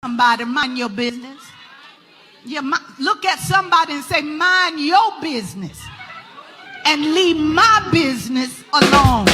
Somebody, mind your business. Yeah, look at somebody and say, mind your business and leave my business alone.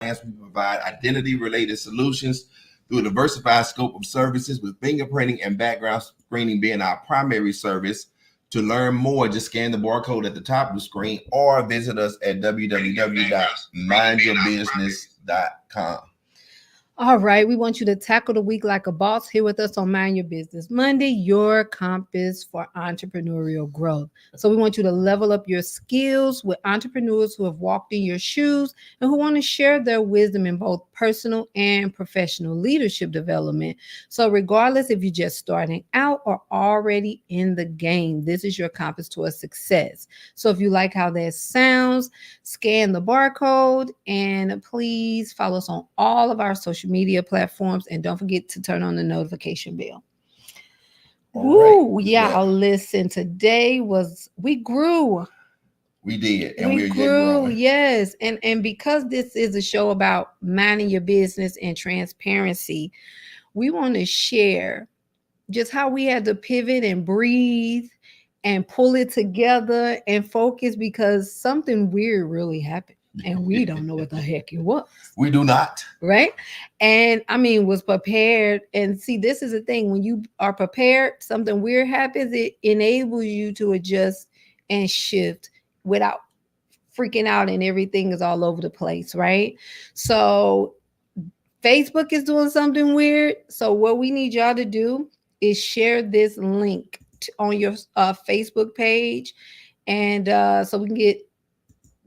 As we provide identity-related solutions through a diversified scope of services, with fingerprinting and background screening being our primary service. To learn more, just scan the barcode at the top of the screen or visit us at www.mindyourbusiness.com. All right, we want you to tackle the week like a boss here with us on Mind Your Business Monday, your compass for entrepreneurial growth. So we want you to level up your skills with entrepreneurs who have walked in your shoes and who want to share their wisdom in both personal and professional leadership development. So regardless if you're just starting out or already in the game, this is your compass towards success. So if you like how that sounds, scan the barcode and please follow us on all of our social media platforms, and don't forget to turn on the notification bell. Ooh, y'all listen, today we grew. We did, and we're grew, yes. And because this is a show about minding your business and transparency, we want to share just how we had to pivot and breathe and pull it together and focus, because something weird really happened. And we don't know what the heck it was. We do not. Right? And I mean, was prepared. And see, this is the thing. When you are prepared, something weird happens. It enables you to adjust and shift without freaking out and everything is all over the place. Right? So Facebook is doing something weird. So what we need y'all to do is share this link on your Facebook page. And so we can get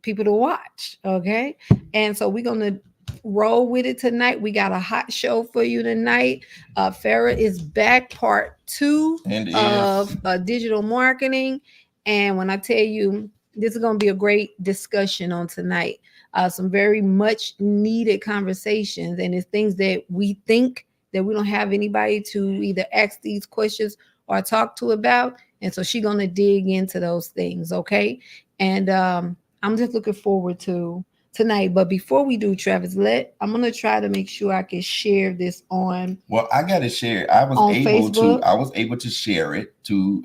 people to watch. Okay. And so we're going to roll with it tonight. We got a hot show for you tonight. Farah is back, part 2 of digital marketing. And when I tell you, this is going to be a great discussion on tonight. Some very much needed conversations, and it's things that we think that we don't have anybody to either ask these questions or talk to about. And so she's going to dig into those things. Okay. And, I'm just looking forward to tonight. But before we do, Travis, I'm going to try to make sure I can share this on. Well, I got to share. I was able to share it to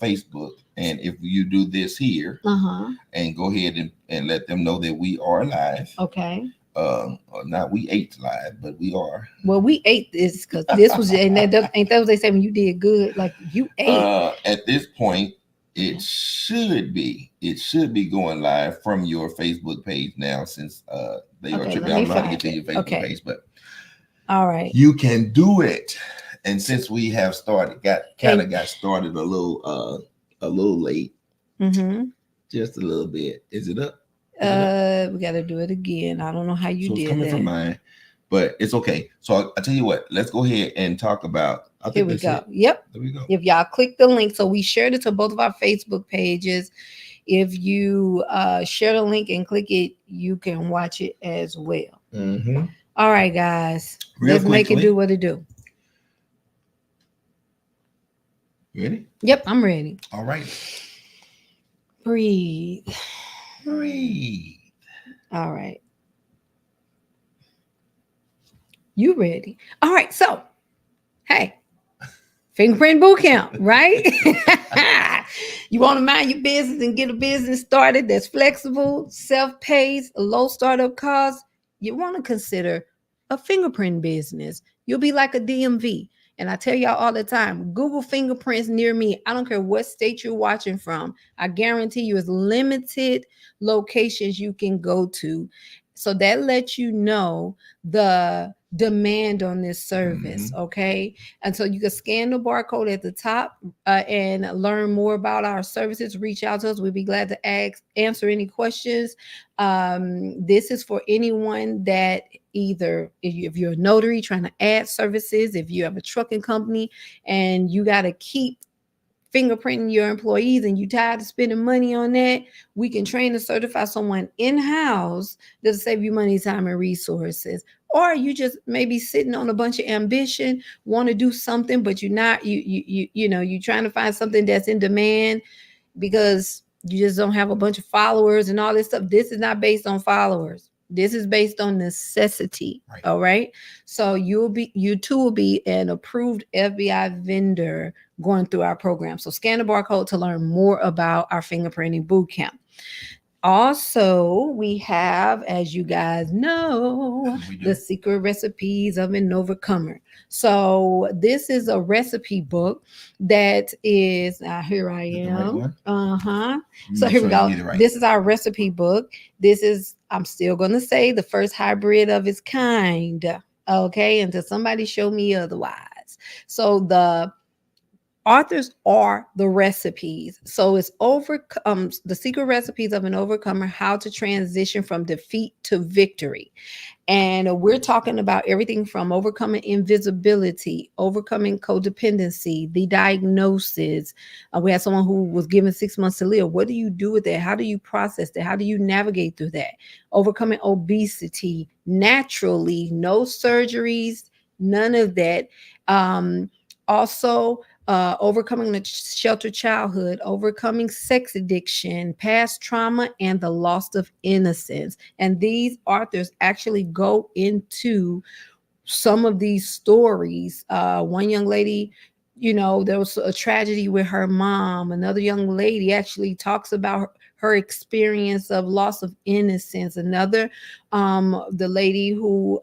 Facebook. And if you do this here and go ahead and let them know that we are live. Okay. Not we ate live, but we are. Well, we ate this because this was, and ain't that what they say when you did good? Like you ate. At this point, it should be going live from your Facebook page now, since they are tripping. I don't know how to get to your Facebook page, but all right, you can do it. And since we have got started a little late, just a little bit. Is it up? We got to do it again. I don't know how you did coming that. From mine, but it's okay. So I tell you what, let's go ahead and talk about. Here we go. Yep. There we go. If y'all click the link, so we shared it to both of our Facebook pages. If you share the link and click it, you can watch it as well. All right, guys. Let's make it do what it do. You ready? Yep, I'm ready. All right. Breathe. All right. You ready? All right. So, hey. Fingerprint boot camp, right? You want to mind your business and get a business started that's flexible, self-paced, low startup costs? You want to consider a fingerprint business. You'll be like a DMV. And I tell y'all all the time, Google fingerprints near me. I don't care what state you're watching from. I guarantee you it's limited locations you can go to. So that lets you know the demand on this service, okay? And so you can scan the barcode at the top and learn more about our services. Reach out to us. We'd be glad to answer any questions. This is for anyone that either if you're a notary trying to add services, if you have a trucking company and you got to keep fingerprinting your employees and you tired of spending money on that, we can train and certify someone in-house that'll save you money, time, and resources. Or you just maybe sitting on a bunch of ambition, want to do something, but you're not, you're trying to find something that's in demand because you just don't have a bunch of followers and all this stuff. This is not based on followers. This is based on necessity. Right. All right. So you too will be an approved FBI vendor going through our program. So scan the barcode to learn more about our fingerprinting bootcamp. Also, we have, as you guys know, the secret recipes of an overcomer. So this is a recipe book that is, here I am. So here we go. This is our recipe book. This is, I'm still going to say, the first hybrid of its kind. Okay. Until somebody show me otherwise. So the authors are the recipes. So it's the secret recipes of an overcomer, how to transition from defeat to victory. And we're talking about everything from overcoming invisibility, overcoming codependency, the diagnosis. We had someone who was given 6 months to live. What do you do with that? How do you process that? How do you navigate through that? Overcoming obesity naturally, no surgeries, none of that. Also, overcoming the sheltered childhood, overcoming sex addiction, past trauma, and the loss of innocence. And these authors actually go into some of these stories. One young lady, there was a tragedy with her mom. Another young lady actually talks about her experience of loss of innocence. Another, the lady who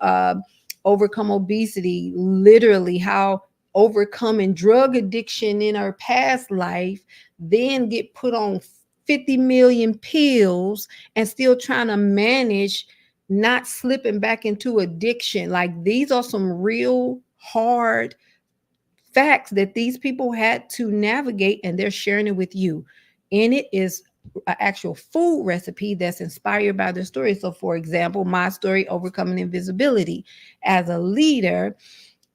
overcome obesity, literally how overcoming drug addiction in her past life, then get put on 50 million pills and still trying to manage not slipping back into addiction. Like, these are some real hard facts that these people had to navigate, and they're sharing it with you. And it is an actual food recipe that's inspired by their story. So for example, my story, overcoming invisibility. As a leader,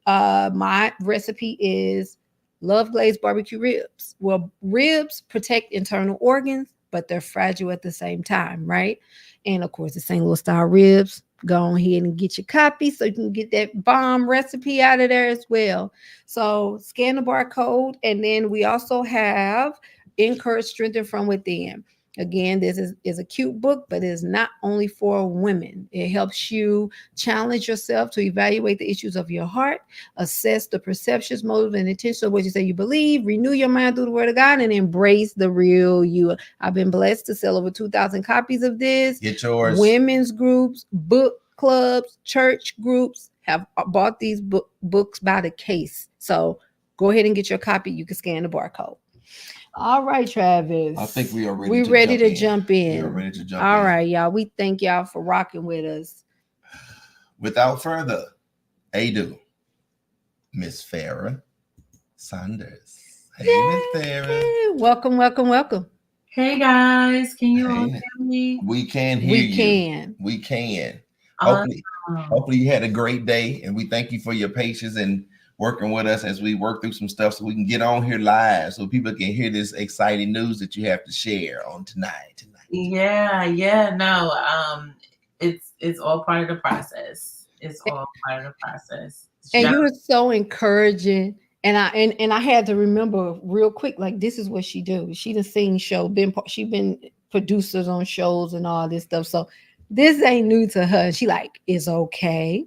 my recipe is love glazed barbecue ribs. Well, ribs protect internal organs, but they're fragile at the same time, right? And of course, the St. Louis style ribs. Go ahead and get your copy so you can get that bomb recipe out of there as well. So scan the barcode, and then we also have Encourage, Strengthen from Within. Again, this is a cute book, but it is not only for women. It helps you challenge yourself to evaluate the issues of your heart, assess the perceptions, motives, and intentions of what you say you believe, renew your mind through the word of God, and embrace the real you. I've been blessed to sell over 2,000 copies of this. Get yours. Women's groups, book clubs, church groups have bought these books by the case. So go ahead and get your copy. You can scan the barcode. All right, Travis. I think we are ready. We're ready to jump in. We are ready to jump in. All right, y'all. We thank y'all for rocking with us. Without further ado, Miss Farah Saunders. Hey, Miss Farah. Welcome, welcome, welcome. Hey guys, can you all hear me? We can hear you. We can. Hopefully you had a great day, and we thank you for your patience and working with us as we work through some stuff so we can get on here live so people can hear this exciting news that you have to share on tonight. Yeah. No, it's all part of the process. It's all part of the process. And you were so encouraging. And I had to remember real quick, like, this is what she do. She done sing show, she been producers on shows and all this stuff. So this ain't new to her. She like, it's okay.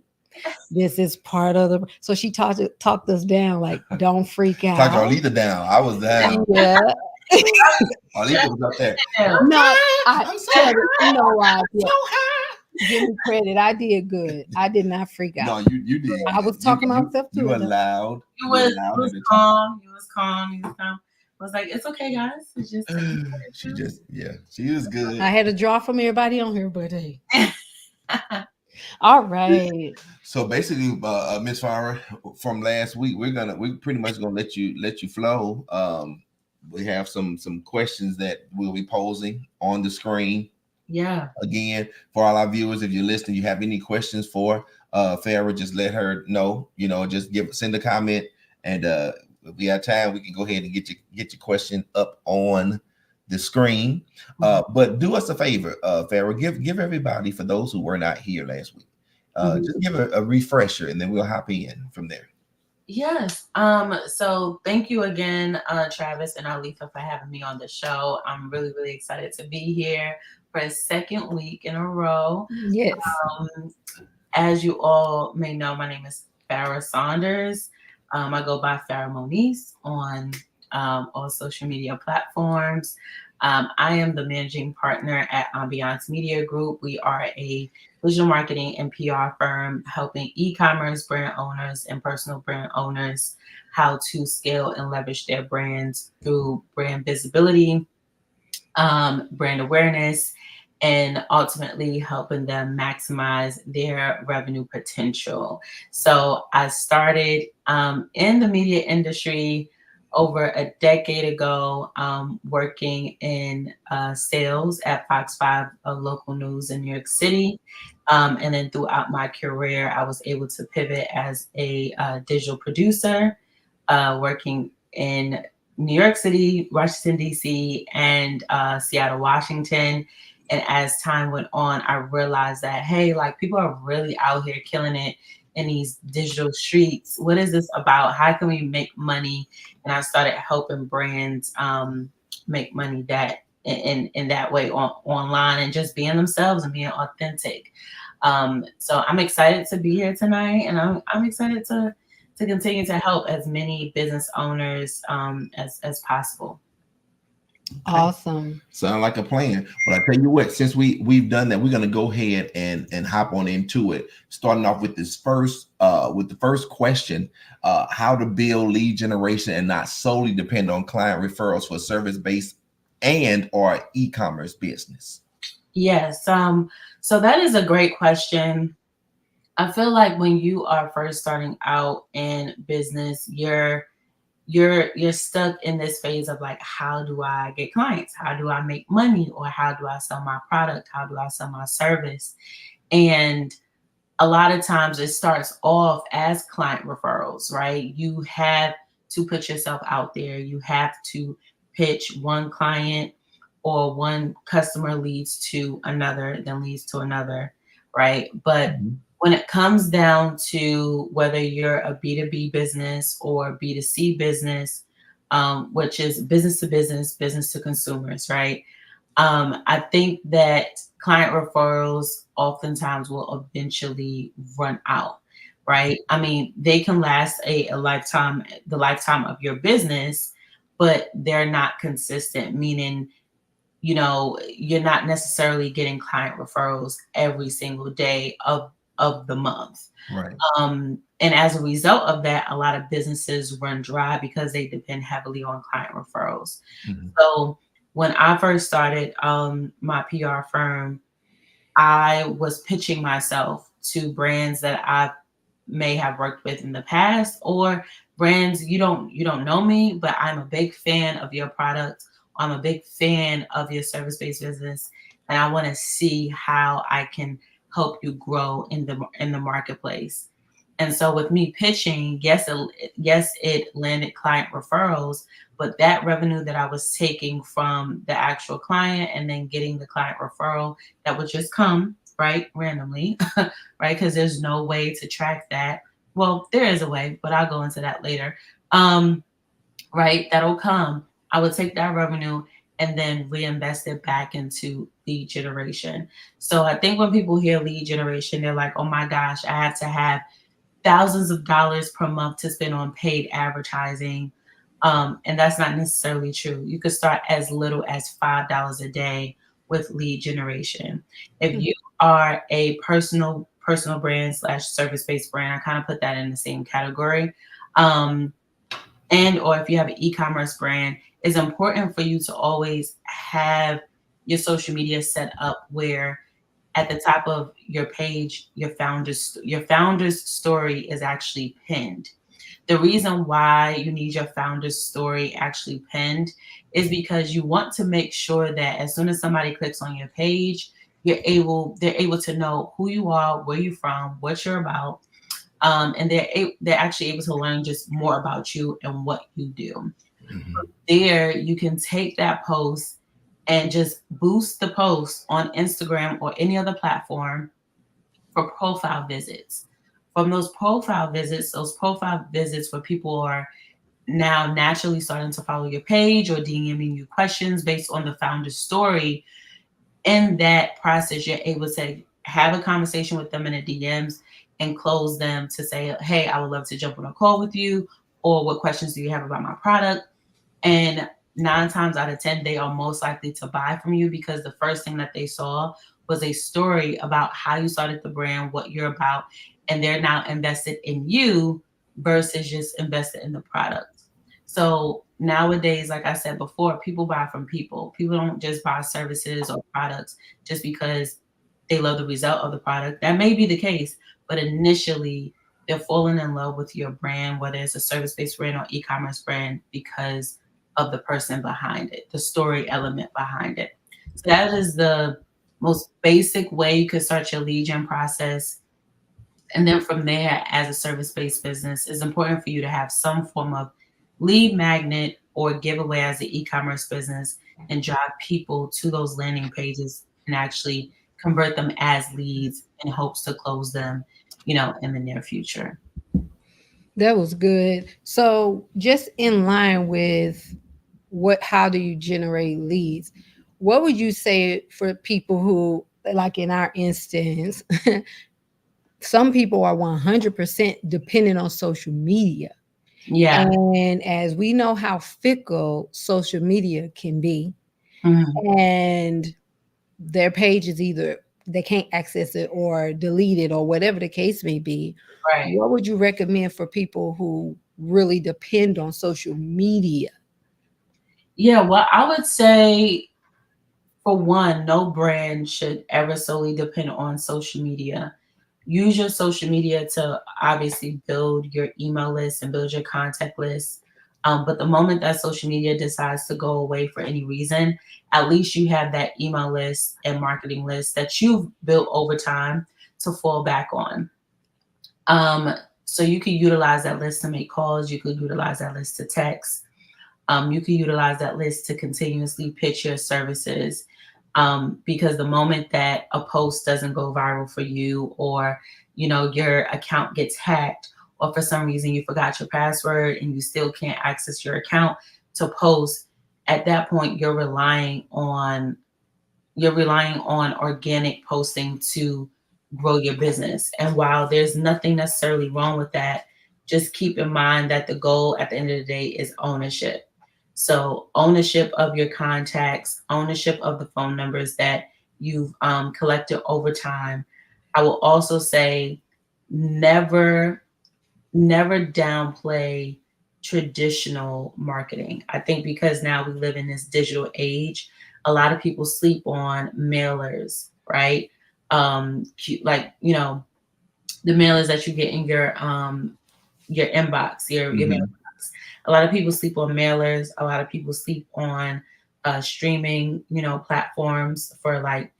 This is part of the. So she talked us down, like, don't freak out. Talked Arletha down. I was down. Yeah. Arletha was up there. No, I'm sorry. You know why? Yeah. Give me credit. I did good. I did not freak No, out. you did. I was talking myself You through it. allowed. You You was, allowed you her was to talk. calm. You was calm. You was calm. I was like, it's okay, guys. It's just. She just, she was good. I had a draw from everybody on here, but hey. All right. So basically, Miss Farah, from last week, we're pretty much gonna let you flow. We have some questions that we'll be posing on the screen. Yeah. Again, for all our viewers, if you're listening, you have any questions for Farah, just let her know. Just send a comment, and if we have time, we can go ahead and get your question up on the screen. But do us a favor, Farah, give everybody, for those who were not here last week, just give a refresher, and then we'll hop in from there. Yes. So thank you again, Travis and Arletha, for having me on the show. I'm really, really excited to be here for a second week in a row. Yes. As you all may know, my name is Farah Saunders. I go by Farah Moniz on all social media platforms. I am the managing partner at Ambiance Media Group. We are a digital marketing and PR firm helping e-commerce brand owners and personal brand owners how to scale and leverage their brands through brand visibility, brand awareness, and ultimately helping them maximize their revenue potential. So I started in the media industry over a decade ago, working in sales at Fox 5, local news in New York City. And then throughout my career, I was able to pivot as a digital producer, working in New York City, Washington, D.C., and Seattle, Washington. And as time went on, I realized that, hey, like, people are really out here killing it in these digital streets. What is this about? How can we make money? And I started helping brands make money that in that way online, and just being themselves and being authentic. So I'm excited to be here tonight, and I'm excited to continue to help as many business owners as possible. Awesome. Sound like a plan. But I tell you what, since we've done that, we're gonna go ahead and hop on into it. Starting off with this first with the first question: how to build lead generation and not solely depend on client referrals for service-based and or e-commerce business. Yes. So that is a great question. I feel like when you are first starting out in business, you're stuck in this phase of like, how do I get clients? How do I make money? Or how do I sell my product? How do I sell my service? And a lot of times it starts off as client referrals, right? You have to put yourself out there. You have to pitch one client, or one customer leads to another, then leads to another, right? But when it comes down to whether you're a B2B business or B2C business, which is business to business, business to consumers, right? I think that client referrals oftentimes will eventually run out, right? I mean, they can last a lifetime, the lifetime of your business, but they're not consistent, meaning, you're not necessarily getting client referrals every single day of the month. Right. And as a result of that, a lot of businesses run dry because they depend heavily on client referrals. So when I first started my PR firm, I was pitching myself to brands that I may have worked with in the past, or brands you don't know me, but I'm a big fan of your product. I'm a big fan of your service-based business, and I want to see how I can help you grow in the marketplace. And so with me pitching, yes, it landed client referrals, but that revenue that I was taking from the actual client and then getting the client referral, that would just come right randomly, right? Because there's no way to track that. Well, there is a way, but I'll go into that later. Right, that'll come. I would take that revenue and then reinvest it back into lead generation. So I think when people hear lead generation, they're like, oh my gosh, I have to have thousands of dollars per month to spend on paid advertising. And that's not necessarily true. You could start as little as $5 a day with lead generation. If you are a personal brand / service-based brand, I kind of put that in the same category. And or if you have an e-commerce brand, it's important for you to always have your social media set up where at the top of your page, your founder's story is actually pinned. The reason why you need your founder's story actually pinned is because you want to make sure that as soon as somebody clicks on your page, they're able to know who you are, where you're from, what you're about, and they're actually able to learn just more about you and what you do. There, you can take that post and just boost the post on Instagram or any other platform for profile visits. From those profile visits where people are now naturally starting to follow your page or DMing you questions based on the founder's story. In that process, you're able to have a conversation with them in the DMs and close them to say, hey, I would love to jump on a call with you, or what questions do you have about my product? And 9 times out of 10, they are most likely to buy from you because the first thing that they saw was a story about how you started the brand, what you're about, and they're now invested in you versus just invested in the product. So nowadays, like I said before, people buy from people. People don't just buy services or products just because they love the result of the product. That may be the case, but initially they're falling in love with your brand, whether it's a service-based brand or e-commerce brand, because of the person behind it, the story element behind it. So that is the most basic way you could start your lead gen process. And then from there, as a service-based business, it's important for you to have some form of lead magnet or giveaway as an e-commerce business and drive people to those landing pages and actually convert them as leads in hopes to close them, in the near future. That was good. So just in line with how do you generate leads? What would you say for people who, like in our instance, some people are 100% dependent on social media. Yeah. And as we know how fickle social media can be, and their page is either they can't access it or delete it or whatever the case may be. Right. What would you recommend for people who really depend on social media? Yeah, well, I would say, for one, no brand should ever solely depend on social media. Use your social media to obviously build your email list and build your contact list. But the moment that social media decides to go away for any reason, at least you have that email list and marketing list that you've built over time to fall back on. So you could utilize that list to make calls. You could utilize that list to text. You could utilize that list to continuously pitch your services. Because the moment that a post doesn't go viral for you, or your account gets hacked, or for some reason you forgot your password and you still can't access your account to post, at that point you're relying on organic posting to grow your business. And while there's nothing necessarily wrong with that, just keep in mind that the goal at the end of the day is ownership. So ownership of your contacts, ownership of the phone numbers that you've collected over time. I will also say never downplay traditional marketing. I think because now we live in this digital age, a lot of people sleep on mailers, right? The mailers that you get in your inbox, your mailbox. A lot of people sleep on mailers. A lot of people sleep on streaming, platforms for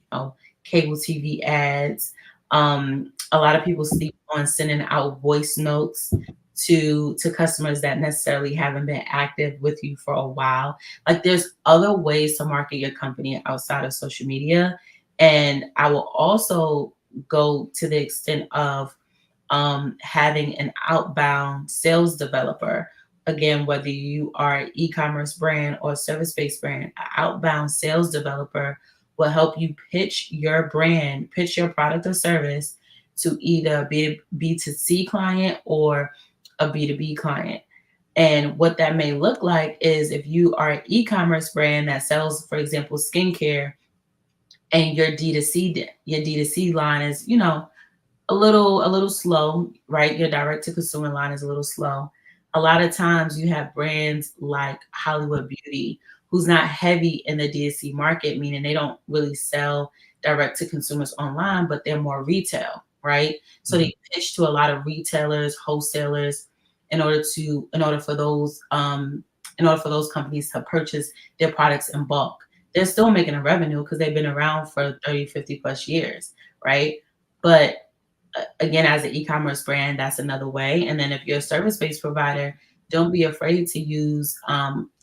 cable TV ads. A lot of people sleep on sending out voice notes to customers that necessarily haven't been active with you for a while. Like, there's other ways to market your company outside of social media. And I will also go to the extent of having an outbound sales developer. Again, whether you are an e-commerce brand or a service-based brand, an outbound sales developer will help you pitch your brand, pitch your product or service to either a B2C client or a B2B client. And what that may look like is, if you are an e-commerce brand that sells, for example, skincare, and your D2C line is, you know, a little slow, right? Your direct to consumer line is a little slow. A lot of times you have brands like Hollywood Beauty, who's not heavy in the D2C market, meaning they don't really sell direct to consumers online, but they're more retail, right? So they pitch to a lot of retailers, wholesalers, in order for those companies to purchase their products in bulk. They're still making a revenue because they've been around for 30, 50 plus years, right? But again, as an e-commerce brand, that's another way. And then if you're a service-based provider, don't be afraid to use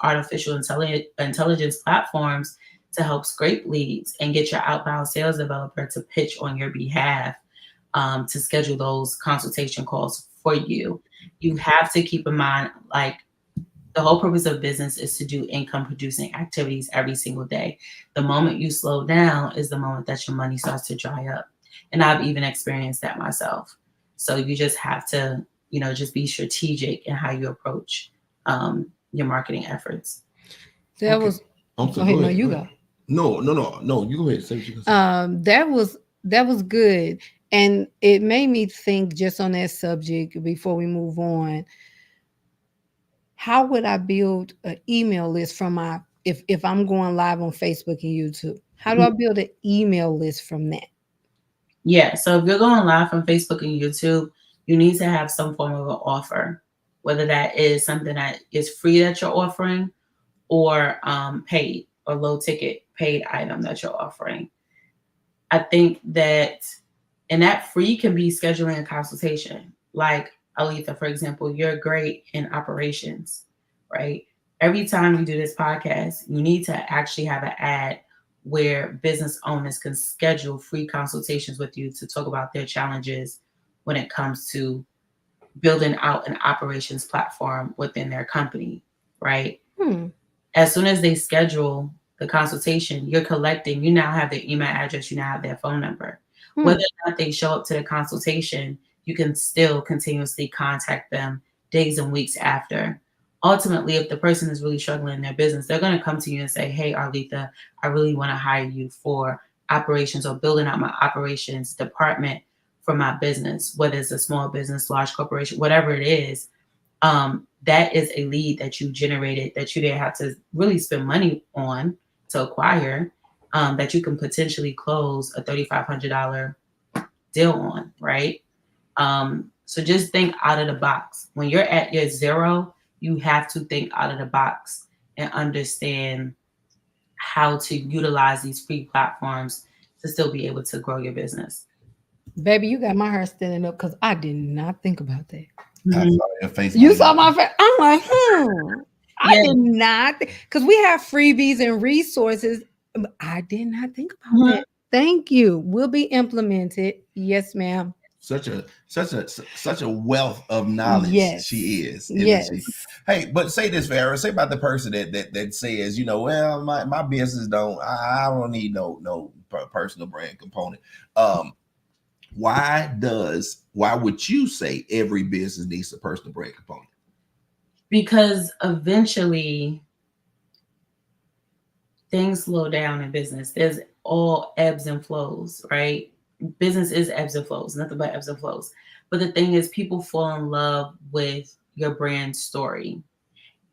artificial intelligence platforms to help scrape leads and get your outbound sales developer to pitch on your behalf, to schedule those consultation calls for you. You have to keep in mind, like, the whole purpose of business is to do income producing activities every single day. The moment you slow down is the moment that your money starts to dry up. And I've even experienced that myself. So you just have to, you know, just be strategic in how you approach your marketing efforts. That was. Go ahead. ahead. No, you go. No. You go ahead. Say what you can say. That was good, and it made me think just on that subject before we move on. How would I build an email list from if I'm going live on Facebook and YouTube? How do I build an email list from that? Yeah, so if you're going live from Facebook and YouTube, you need to have some form of an offer, whether that is something that is free that you're offering, or paid or low ticket paid item that you're offering. I think that, and that free can be scheduling a consultation. Like Arletha, for example, you're great in operations, right? Every time you do this podcast, you need to actually have an ad where business owners can schedule free consultations with you to talk about their challenges when it comes to building out an operations platform within their company, right? As soon as they schedule the consultation, you now have their email address, you now have their phone number. Whether or not they show up to the consultation, you can still continuously contact them days and weeks after. Ultimately, if the person is really struggling in their business, they're going to come to you and say, hey, Arletha, I really want to hire you for operations or building out my operations department for my business, whether it's a small business, large corporation, whatever it is. That is a lead that you generated that you didn't have to really spend money on to acquire, that you can potentially close a $3,500 deal on, right? So just think out of the box. When you're at your zero, you have to think out of the box and understand how to utilize these free platforms to still be able to grow your business. Baby, you got my hair standing up because I did not think about that. I saw your face. You saw my face. I'm like, I did not, because we have freebies and resources. But I did not think about that. Thank you. Will be implemented. Yes, ma'am. Such a wealth of knowledge she is. Yes. She? Hey, but say this, Farah. Say about the person that says, you know, well, my business I don't need no personal brand component. Why would you say every business needs a personal brand component? Because eventually things slow down in business. There's all ebbs and flows, right? Business is ebbs and flows, nothing but ebbs and flows. But the thing is, people fall in love with your brand story.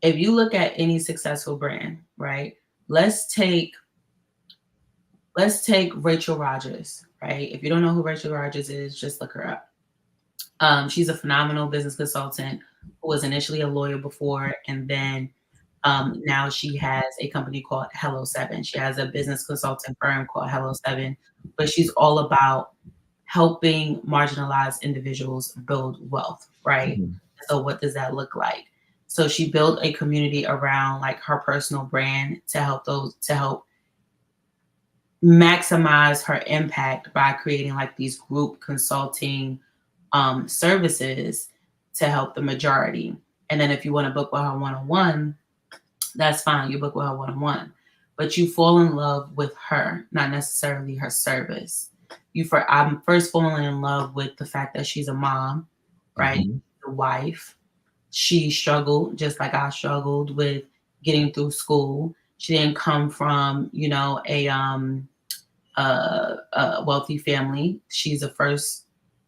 If you look at any successful brand, right? Let's take Rachel Rodgers, right? If you don't know who Rachel Rodgers is, just look her up. She's a phenomenal business consultant who was initially a lawyer before, and then now she has a company called Hello 7. She has a business consulting firm called Hello 7, but she's all about helping marginalized individuals build wealth, right? So what does that look like? So she built a community around like her personal brand to help maximize her impact by creating like these group consulting services to help the majority. And then if you want to book with her one-on-one, that's fine. You book with her one-on-one, but you fall in love with her, not necessarily her service. I'm first falling in love with the fact that she's a mom, right? The wife. She struggled just like I struggled with getting through school. She didn't come from, you know, a a wealthy family. She's a first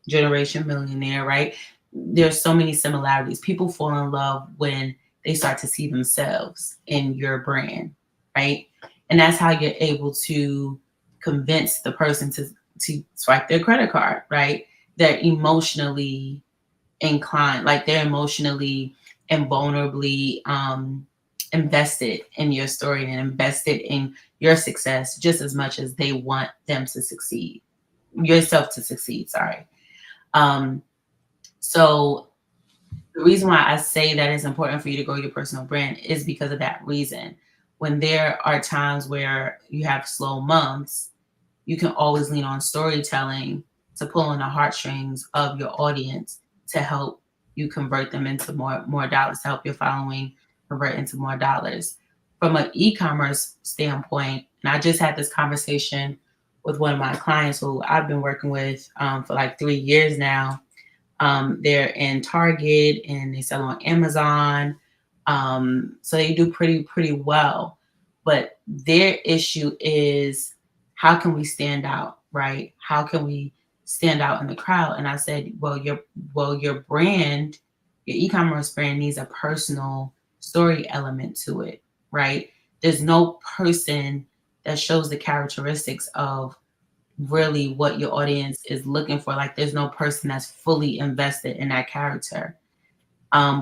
generation millionaire, right? There's so many similarities. People fall in love when they start to see themselves in your brand, right? And that's how you're able to convince the person to swipe their credit card, right? They're emotionally inclined, like they're emotionally and vulnerably invested in your story and invested in your success just as much as they want them to succeed, yourself to succeed, sorry. So the reason why I say that it's important for you to grow your personal brand is because of that reason. When there are times where you have slow months, you can always lean on storytelling to pull on the heartstrings of your audience to help you convert them into more dollars, to help your following convert into more dollars. From an e-commerce standpoint, and I just had this conversation with one of my clients who I've been working with for like 3 years now. They're in Target and they sell on Amazon. So they do pretty well. But their issue is, how can we stand out, right? How can we stand out in the crowd? And I said, well, your brand, your e-commerce brand needs a personal story element to it, right? There's no person that shows the characteristics of really what your audience is looking for. Like there's no person that's fully invested in that character.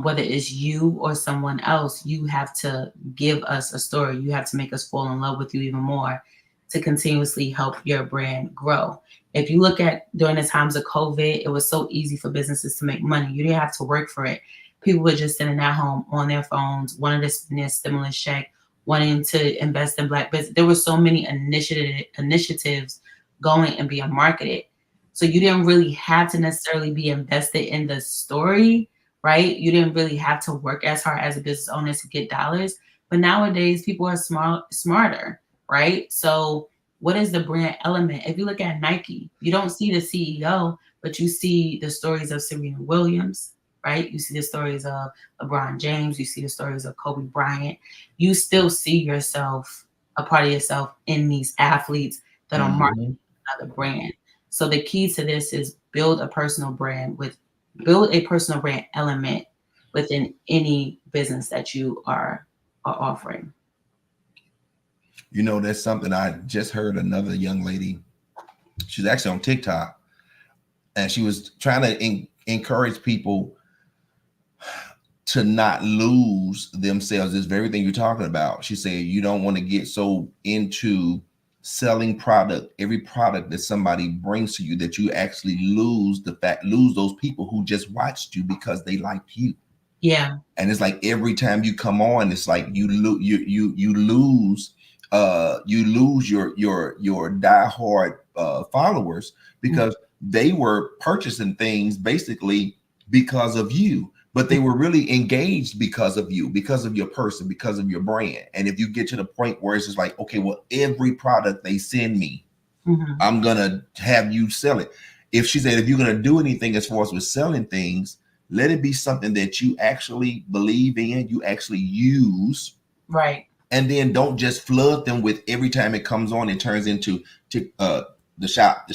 Whether it's you or someone else, you have to give us a story. You have to make us fall in love with you even more to continuously help your brand grow. If you look at during the times of COVID, it was so easy for businesses to make money. You didn't have to work for it. People were just sitting at home on their phones, wanting to spend their stimulus check, wanting to invest in Black business. There were so many initiatives going and being marketed. So you didn't really have to necessarily be invested in the story, right? You didn't really have to work as hard as a business owner to get dollars. But nowadays, people are smarter, right? So what is the brand element? If you look at Nike, you don't see the CEO, but you see the stories of Serena Williams, right? You see the stories of LeBron James. You see the stories of Kobe Bryant. You still see yourself, a part of yourself in these athletes that are marketing another brand. So the key to this is build a personal brand element within any business that you are offering. You know, that's something I just heard another young lady. She's actually on TikTok, and she was trying to encourage people to not lose themselves. This very thing you're talking about. She said you don't want to get so into selling every product that somebody brings to you, that you actually lose those people who just watched you because they liked you. Yeah. And it's like every time you come on, it's like you lose your diehard followers, because they were purchasing things basically because of you, but they were really engaged because of you, because of your person, because of your brand. And if you get to the point where it's just like, okay, well, every product they send me, I'm gonna have you sell it. If she said, if you're gonna do anything as far as with selling things, let it be something that you actually believe in, you actually use, right? And then don't just flood them with every time it comes on, it turns into the shop.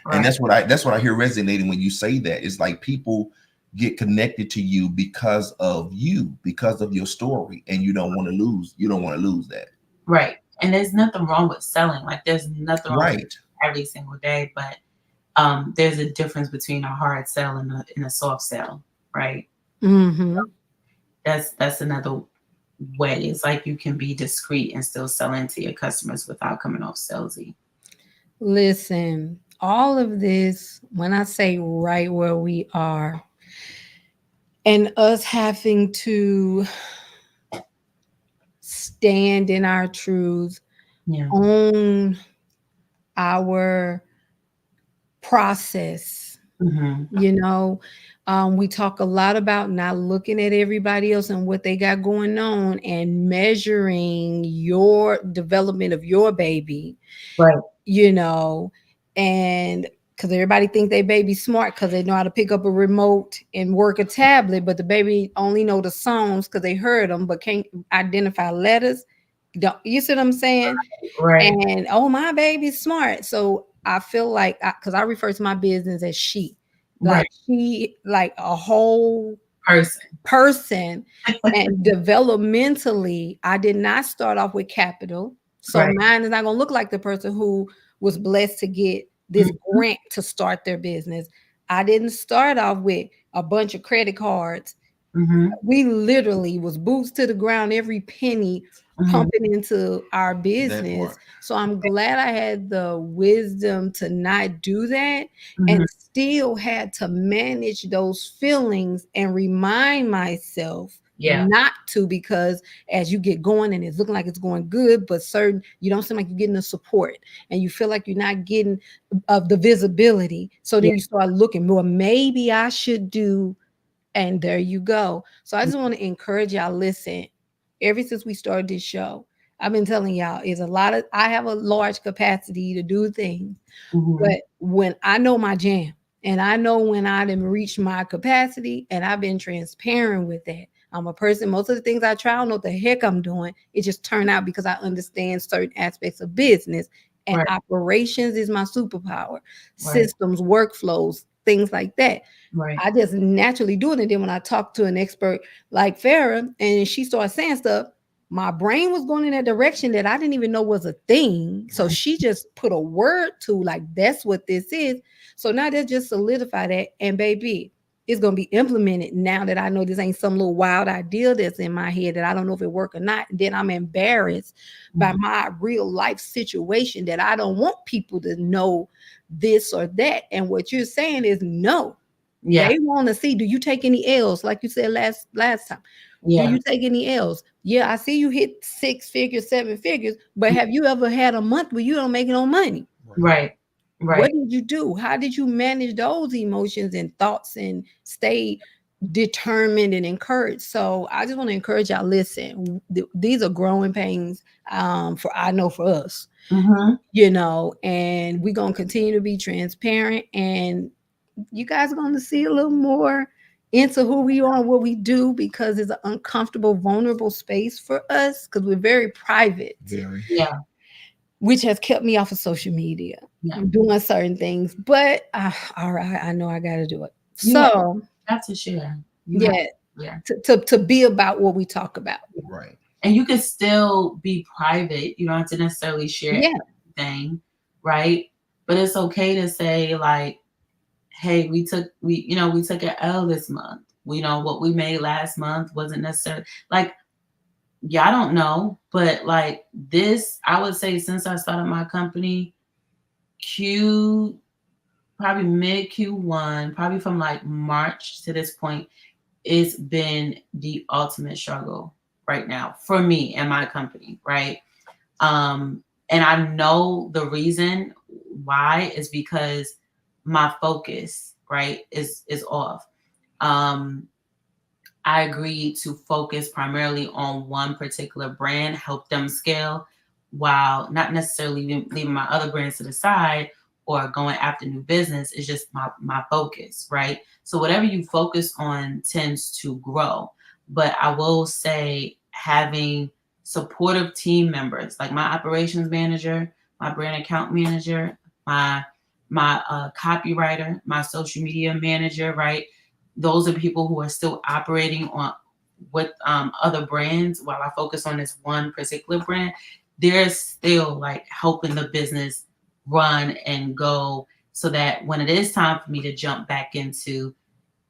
Right. And that's what I hear resonating when you say that. It's like people get connected to you because of your story, and you don't want to lose that. Right. And there's nothing wrong with selling. Like there's nothing wrong with every single day, but there's a difference between a hard sell and a soft sell, right? So that's another way. It's like you can be discreet and still selling to your customers without coming off salesy. Listen, all of this, when I say right where we are, and us having to stand in our truth, own our process. You know, we talk a lot about not looking at everybody else and what they got going on and measuring your development of your baby, right? You know, and because everybody think they baby smart because they know how to pick up a remote and work a tablet, but the baby only know the songs because they heard them but can't identify letters. Don't you see what I'm saying? Right. And oh, my baby's smart. So I feel like because I refer to my business as she, like Right. she, like a whole Person. person. And developmentally, I did not start off with capital. So Right. mine is not going to look like the person who was blessed to get this Mhm. grant to start their business. I didn't start off with a bunch of credit cards. Mhm. We literally was boots to the ground, every penny Mhm. pumping into our business. part. So I'm glad I had the wisdom to not do that, Mhm. and still had to manage those feelings and remind myself Yeah. not to, because as you get going and it's looking like it's going good, but certain you don't seem like you're getting the support and you feel like you're not getting of the visibility. So then Yeah. you start looking more, maybe I should do, and there you go. So I just want to encourage y'all, listen, ever since we started this show, I've been telling y'all is a lot of, I have a large capacity to do things, Mhm. but when I know my jam and I know when I done reached my capacity, and I've been transparent with that. I'm a person, most of the things I try, I don't know what the heck I'm doing. It just turned out because I understand certain aspects of business, and Right. operations is my superpower. Right. Systems, workflows, things like that. Right. I just naturally do it. And then when I talk to an expert like Farah and she started saying stuff, my brain was going in that direction that I didn't even know was a thing. So she just put a word to, like, that's what this is. So now that just solidify that. And baby, it's going to be implemented now that I know this ain't some little wild idea that's in my head that I don't know if it work or not. Then I'm embarrassed by Mhm. my real life situation that I don't want people to know this or that. And what you're saying is no. Yeah. They want to see, do you take any L's? Like you said last time. Do Yeah. you take any L's? Yeah, I see you hit 6 figures, 7 figures, but have you ever had a month where you don't make no money? Right. What Right. did you do? How did you manage those emotions and thoughts and stay determined and encouraged? So I just want to encourage y'all, listen, these are growing pains, for I know for us, Mhm. and we're going to continue to be transparent, and you guys are going to see a little more into who we are and what we do, because it's an uncomfortable, vulnerable space for us because we're very private, Very. Yeah. which has kept me off of social media. Yeah. I'm doing certain things, but all right, I know I got to do it. You have, So, have to share. You have, yeah, yeah. to be about what we talk about. Right. And you can still be private. You don't have to necessarily share Yeah, everything, right? But it's okay to say, like, hey, we took an L this month. We know what we made last month wasn't necessarily like, yeah, I don't know, but like this, I would say since I started my company, Q probably mid Q1, probably from like March to this point, it's been the ultimate struggle right now for me and my company, right? And I know the reason why is because my focus, right, is off. Um, I agreed to focus primarily on one particular brand, help them scale, while not necessarily leaving my other brands to the side or going after new business. Is just my focus, right? So whatever you focus on tends to grow. But I will say having supportive team members like my operations manager, my brand account manager, my copywriter, my social media manager, right? Those are people who are still operating on with other brands while I focus on this one particular brand. They're still like helping the business run and go so that when it is time for me to jump back into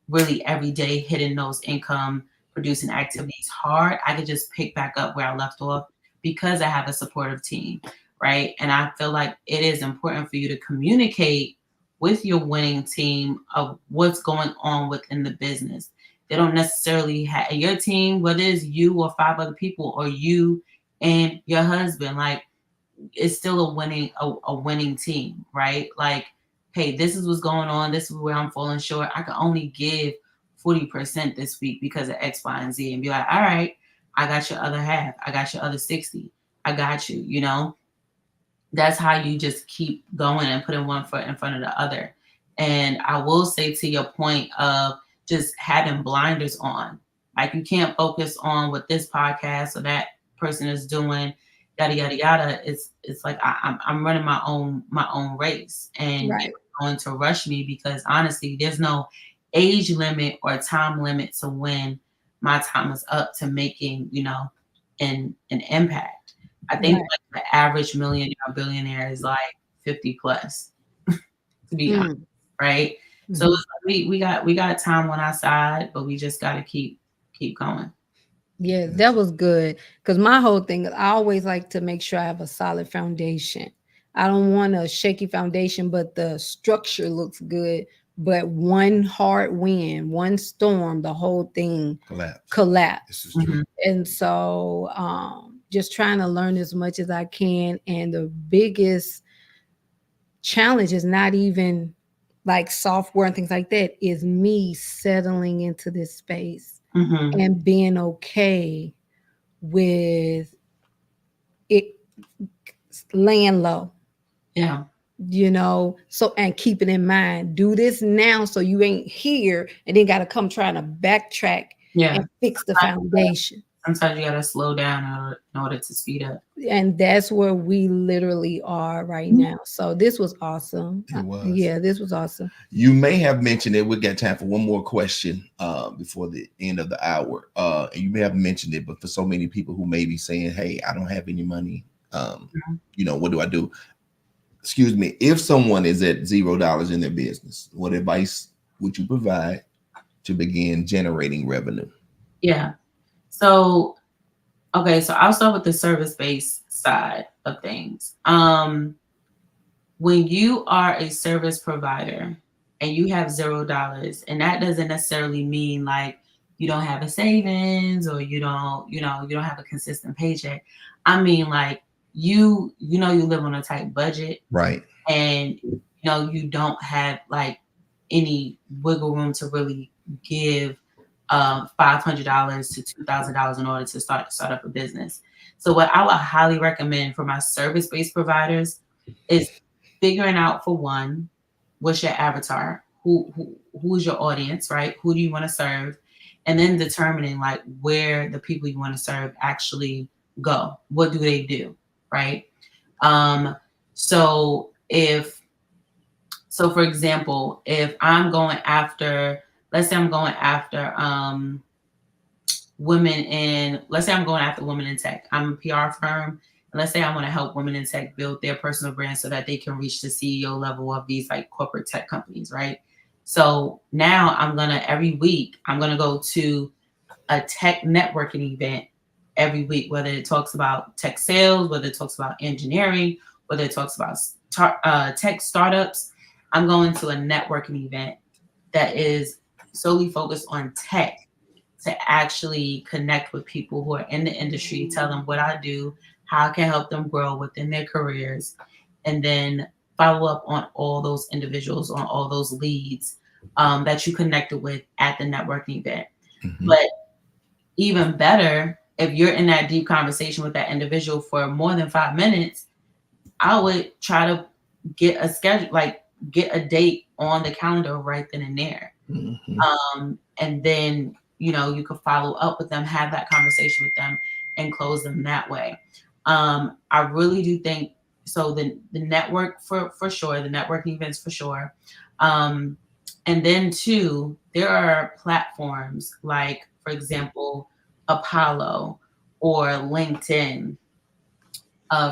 really every day hitting those income producing activities hard, I could just pick back up where I left off because I have a supportive team, right? And I feel like it is important for you to communicate with your winning team of what's going on within the business. They don't necessarily have your team, whether it's you or 5 other people or you and your husband, like it's still a winning team, right? Like, hey, this is what's going on. This is where I'm falling short. I can only give 40% this week because of X, Y, and Z, and be like, all right, I got your other half. I got your other 60. I got you, That's how you just keep going and putting one foot in front of the other. And I will say to your point of just having blinders on, like you can't focus on what this podcast or that person is doing yada yada yada. It's like I'm running my own race, and Right. you're going to rush me because honestly, there's no age limit or time limit to when my time is up to making, an impact. I think Right. like the average millionaire or billionaire is like 50 plus, to be honest, Mm. right? So Mhm. it's like we got time on our side, but we just got to keep going. Yeah, that was good. Because my whole thing is I always like to make sure I have a solid foundation. I don't want a shaky foundation, but the structure looks good. But one hard wind, one storm, the whole thing collapse. This is true. Mhm. And so just trying to learn as much as I can. And the biggest challenge is not even like software and things like that, is me settling into this space Mhm. and being okay with it laying low, Yeah. so and keep it in mind, do this now so you ain't here and then got to come trying to backtrack Yeah. and fix the foundation. Sometimes you gotta slow down in order to speed up. And that's where we literally are right now. So this was awesome. It was. Yeah, this was awesome. You may have mentioned it. We got time for one more question before the end of the hour. And you may have mentioned it, but for so many people who may be saying, "Hey, I don't have any money. What do I do?" Excuse me. If someone is at $0 in their business, what advice would you provide to begin generating revenue? Yeah. So, okay, so I'll start with the service-based side of things. When you are a service provider and you have $0, and that doesn't necessarily mean like you don't have a savings or you don't have a consistent paycheck. I mean like you live on a tight budget, Right. and you don't have like any wiggle room to really give $500 to $2,000 in order to start up a business. So what I would highly recommend for my service-based providers is figuring out, for one, what's your avatar, who's your audience, right? Who do you want to serve? And then determining like where the people you want to serve actually go. What do they do, right? So for example, if I'm going after, let's say I'm going after women in tech. I'm a PR firm, and let's say I want to help women in tech build their personal brand so that they can reach the CEO level of these like corporate tech companies, right? So now every week I'm gonna go to a tech networking event every week, whether it talks about tech sales, whether it talks about engineering, whether it talks about tech startups. I'm going to a networking event that is solely focused on tech to actually connect with people who are in the industry, tell them what I do, how I can help them grow within their careers, and then follow up on all those individuals, on all those leads that you connected with at the networking event. Mhm. But even better, if you're in that deep conversation with that individual for more than 5 minutes, I would try to get a schedule, like get a date on the calendar right then and there. Mhm. And then, you could follow up with them, have that conversation with them, and close them that way. I really do think so. The network for sure, the networking events for sure. And then two, there are platforms like, for example, Apollo or LinkedIn,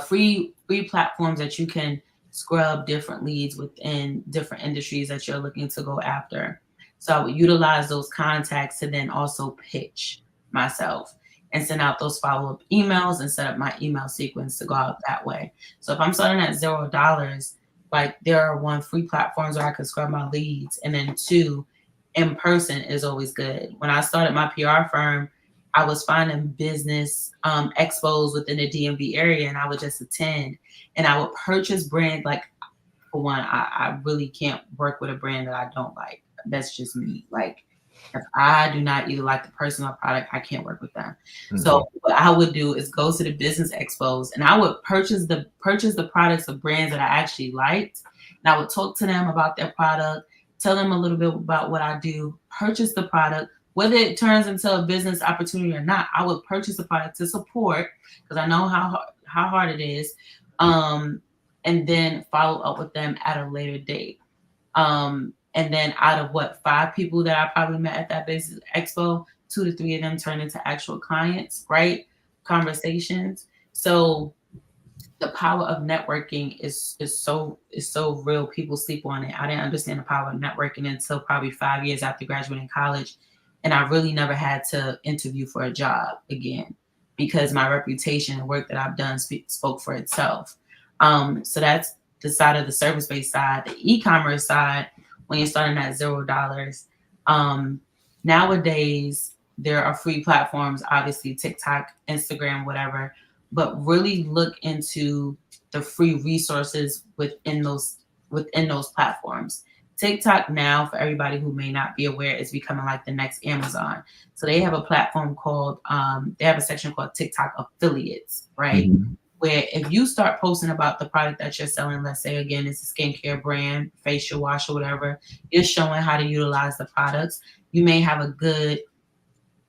free platforms that you can scrub different leads within different industries that you're looking to go after. So I would utilize those contacts to then also pitch myself and send out those follow-up emails and set up my email sequence to go out that way. So if I'm starting at $0, like there are one, free platforms where I can scrub my leads, and then two, in person is always good. When I started my PR firm, I was finding business expos within the DMV area, and I would just attend, and I would purchase brands. Like, for one, I really can't work with a brand that I don't like. That's just me. Like, if I do not either like the person or product, I can't work with them. Mhm. So what I would do is go to the business expos, and I would purchase the products of brands that I actually liked, and I would talk to them about their product, tell them a little bit about what I do, purchase the product. Whether it turns into a business opportunity or not, I would purchase the product to support, because I know hard it is, and then follow up with them at a later date. And then out of 5 people that I probably met at that business expo, 2 to 3 of them turned into actual clients, right? Conversations. So the power of networking is so real. People sleep on it. I didn't understand the power of networking until probably 5 years after graduating college, and I really never had to interview for a job again because my reputation and work that I've done spoke for itself. So that's the side of the service-based side. The e-commerce side, when you're starting at $0. Nowadays, there are free platforms, obviously TikTok, Instagram, whatever, but really look into the free resources within those platforms. TikTok now, for everybody who may not be aware, is becoming like the next Amazon. So they have a platform called, they have a section called TikTok affiliates, right? Mm-hmm. Where if you start posting about the product that you're selling, let's say, again, it's a skincare brand, facial wash or whatever, you're showing how to utilize the products. You may have a good,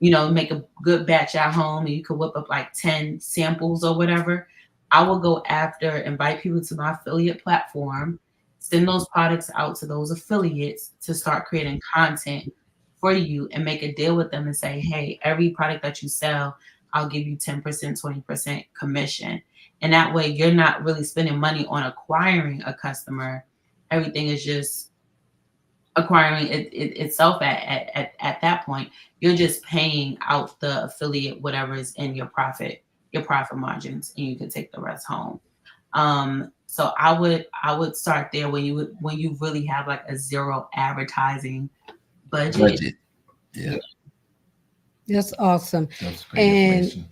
make a good batch at home and you could whip up like 10 samples or whatever. I will go after, invite people to my affiliate platform, send those products out to those affiliates to start creating content for you and make a deal with them and say, hey, every product that you sell, I'll give you 10%, 20% commission. And that way you're not really spending money on acquiring a customer. Everything is just acquiring itself at that point. You're just paying out the affiliate whatever is in your profit margins, and you can take the rest home. So I would start there when you really have like a zero advertising budget. Yeah. That's awesome. That's great information.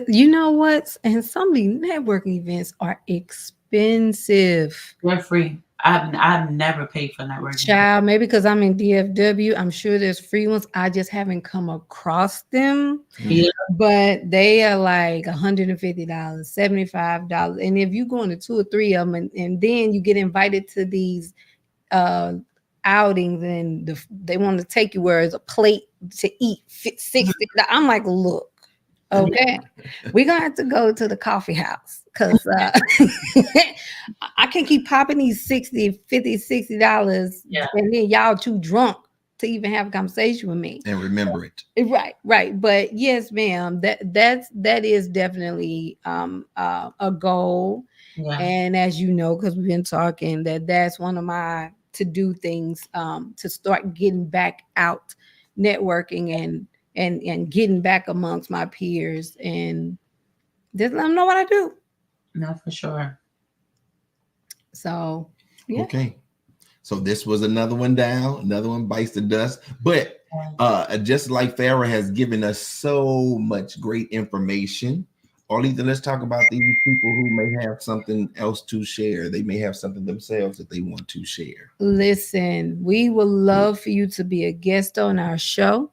You know what? And some of these networking events are expensive. They're free. I've never paid for networking. Child, maybe because I'm in DFW, I'm sure there's free ones. I just haven't come across them. Yeah. But they are like $150, $75. And if you go into 2 or 3 of them and then you get invited to these outings and they want to take you where it's a plate to eat $60. I'm like, look, okay, we're gonna have to go to the coffee house because I can't keep popping these $60 and then y'all too drunk to even have a conversation with me and remember it. Right. But yes, ma'am, that is definitely a goal. Yeah. And as you know, because we've been talking, that's one of my to-do things, to start getting back out networking and getting back amongst my peers and just let them know what I do. No, for sure. So, yeah. Okay. So this was another one down. Another one bites the dust. But just like Farah has given us so much great information, Arletha, let's talk about these people who may have something else to share. They may have something themselves that they want to share. Listen, we would love for you to be a guest on our show.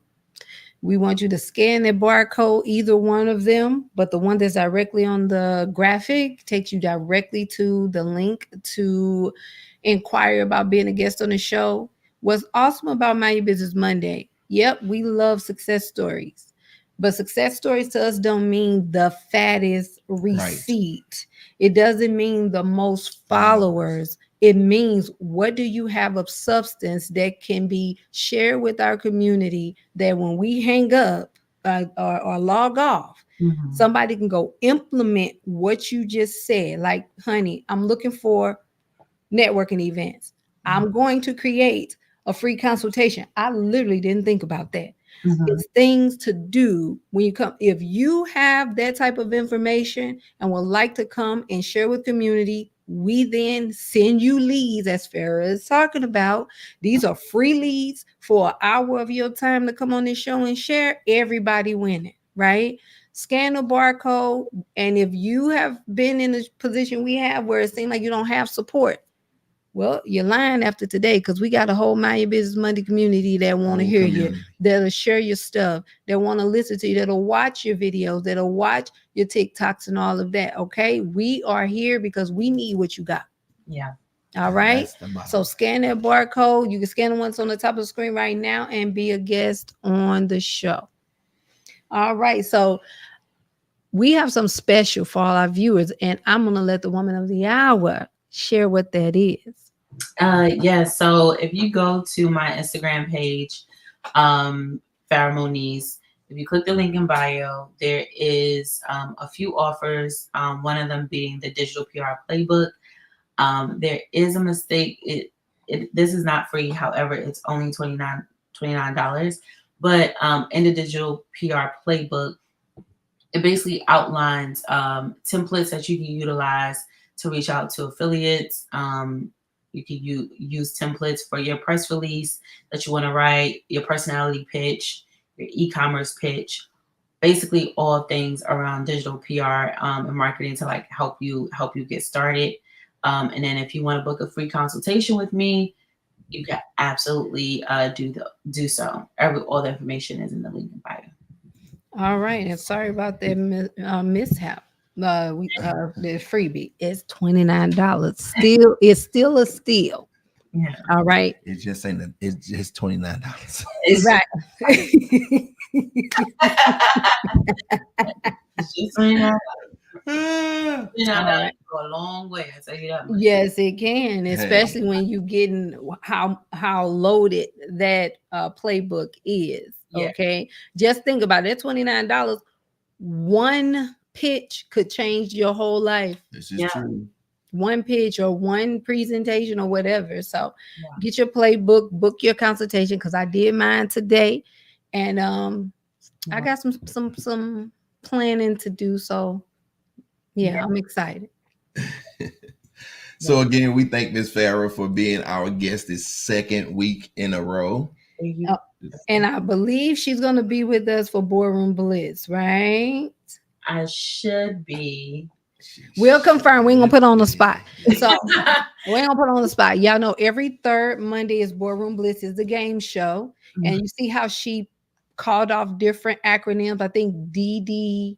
We want you to scan the barcode, either one of them, but the one that's directly on the graphic takes you directly to the link to inquire about being a guest on the show. What's awesome about Mind Your Business Monday, yep, we love success stories. But success stories to us don't mean the fattest receipt. Right. It doesn't mean the most followers. It means what do you have of substance that can be shared with our community that when we hang up or log off, somebody can go implement what you just said. Like, honey, I'm looking for networking events. I'm going to create a free consultation. I literally didn't think about that. It's things to do when you come. If you have that type of information and would like to come and share with community, we then send you leads, as Farah is talking about. These are free leads for an hour of your time to come on this show and share. Everybody winning, right? Scan the barcode. And if you have been in a position we have where it seems like you don't have support, well, you're lying after today, because we got a whole Mind Your Business Monday community that want to hear you, that'll share your stuff, that want to listen to you, that'll watch your videos, that'll watch your TikToks and all of that. Okay, we are here because we need what you got. Yeah. All right. So scan that barcode. You can scan the ones on the top of the screen right now and be a guest on the show. All right. So we have some special for all our viewers, and I'm going to let the woman of the hour share what that is. So if you go to my Instagram page, Farah Moniz, if you click the link in bio, there is a few offers. One of them being the digital PR playbook. There is a mistake. This is not free. However, it's only $29. But in the digital PR playbook, it basically outlines templates that you can utilize to reach out to affiliates. You can use templates for your press release that you want to write, your personality pitch, your e-commerce pitch, basically all things around digital PR and marketing to like help you get started. And then if you want to book a free consultation with me, you can absolutely do so. All the information is in the link in bio. All right, and sorry about that mishap. The freebie is $29. It's still a steal. Yeah. All right. It's just saying that it's just $29. Right. It's just $29. Right. Go a long way. I tell you that much. Yes, it can, especially when you getting how loaded that playbook is. Yeah. Okay, just think about it. $29. One pitch could change your whole life. This is true. One pitch or one presentation or whatever. So get your playbook, book your consultation, because I did mine today, and I got some planning to do. So I'm excited. So again, we thank Ms. Farah for being our guest this second week in a row. And I believe she's going to be with us for Boardroom Blitz, right? I should be. We'll confirm. We ain't gonna put on the spot. So we ain't gonna put on the spot. Y'all know every third Monday is Boardroom Blitz, is the game show. Mm-hmm. And you see how she called off different acronyms. I think DDC.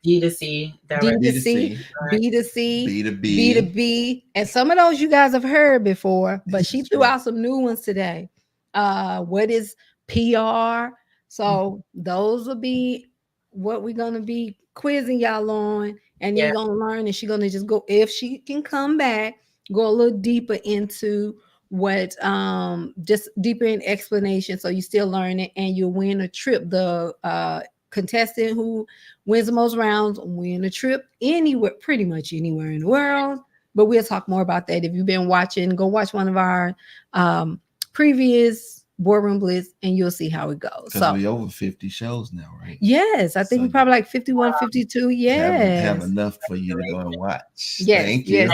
D2C, B2C, B2B, B2B, and some of those you guys have heard before, but she threw out some new ones today. What is PR? So those will be what we're gonna be quizzing y'all on, and you're gonna learn, and she's gonna just go, if she can come back, go a little deeper into what just deeper in explanation, so you still learn it, and you'll win a trip. The contestant who wins the most rounds win a trip anywhere, pretty much anywhere in the world. But we'll talk more about that. If you've been watching, go watch one of our previous Boardroom Blitz, and you'll see how it goes. So we over 50 shows now, right? Yes, I think we're probably like 51, 52. Yes, have enough for you to go and watch. Yes, thank you.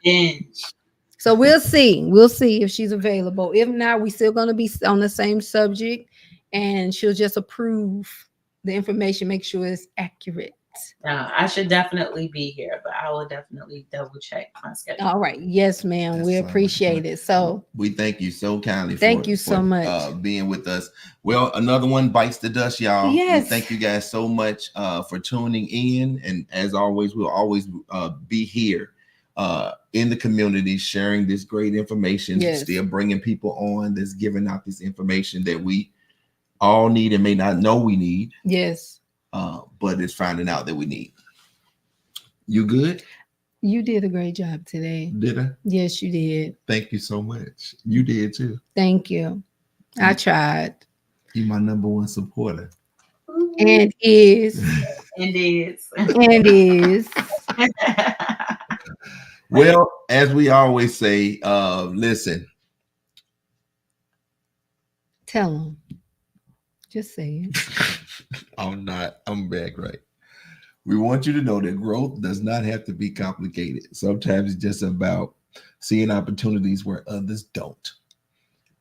Yes. So we'll see if she's available. If not, we still going to be on the same subject, and she'll just approve the information, make sure it's accurate. I should definitely be here, but I will definitely double check my schedule. All right. Yes, ma'am. We appreciate it. So we thank you so kindly. Thank you so much being with us. Well, another one bites the dust, y'all. Yes. We thank you guys so much for tuning in. And as always, we'll always be here in the community, sharing this great information, still bringing people on that's giving out this information that we all need and may not know we need. Yes. But it's finding out that we need. You good? You did a great job today. Did I? Yes, you did. Thank you so much. You did too. Thank you. I tried. You're my number one supporter. And is. Well, as we always say, listen. Tell them. Just say it. I'm back right. We want you to know that growth does not have to be complicated. Sometimes it's just about seeing opportunities where others don't.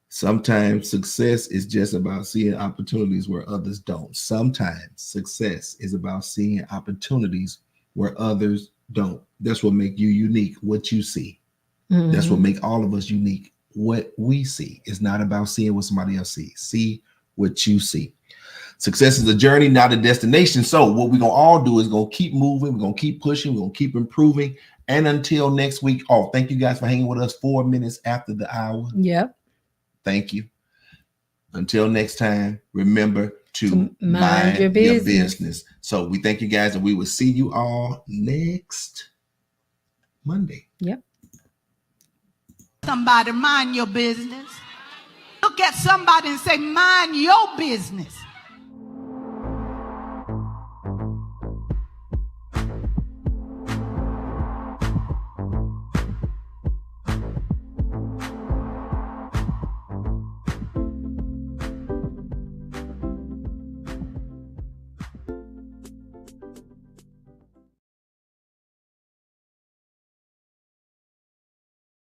Sometimes success is just about seeing opportunities where others don't. Sometimes success is about seeing opportunities where others don't. That's what makes you unique, what you see. Mm-hmm. That's what makes all of us unique, what we see. It's not about seeing what somebody else sees. See what you see. Success is a journey, not a destination. So what we're going to all do is going to keep moving. We're going to keep pushing. We're going to keep improving. And until next week, thank you guys for hanging with us 4 minutes after the hour. Yep. Thank you. Until next time, remember, to mind your business. So we thank you guys, and we will see you all next Monday. Yep. Somebody mind your business. Look at somebody and say, mind your business.